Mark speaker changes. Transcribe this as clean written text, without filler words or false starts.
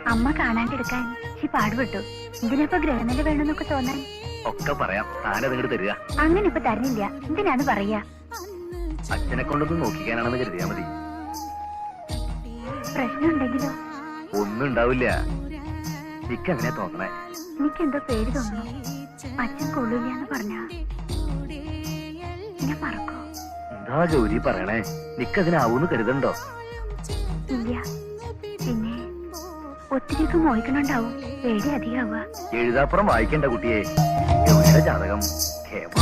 Speaker 1: അമ്മ കാണാണ്ടെടുക്കാൻ ഈ പാടുപെട്ടു. ഇതിനിപ്പോ ഗ്രഹനില വേണമെന്നൊക്കെ തോന്നാൻ
Speaker 2: ഒക്കെ പറയാം. താനത് തരിക.
Speaker 1: അങ്ങനെ ഇപ്പൊ തരുന്നില്ല. എന്തിനാണ് പറയാ?
Speaker 2: അച്ഛനെ കൊണ്ടൊന്നും നോക്കിക്കാനാണെന്ന് കരുതിയാ മതി.
Speaker 1: പ്രശ്നം ഉണ്ടെങ്കിലോ?
Speaker 2: ഒന്നും ഉണ്ടാവില്ല. എനിക്കങ്ങനെ തോന്നണേ.
Speaker 1: എനിക്കെന്തോ പേടി തോന്നുന്നു. അച്ഛൻ കൊള്ളൂലെന്ന് പറഞ്ഞ ഞാൻ മറക്കോ?
Speaker 2: എന്താ ജോലി പറയണേ? നിക്കതിനാവൂന്ന് കരുതണ്ടോ?
Speaker 1: ഇല്ല. പിന്നെ ഒത്തിരിയൊക്കെ മോഹിക്കണുണ്ടാവും. പേടി അധികമാവുക.
Speaker 2: എഴുതാപ്പുറം വായിക്കണ്ട കുട്ടിയെ. ജോലിയുടെ ജാതകം ക്ഷേമം.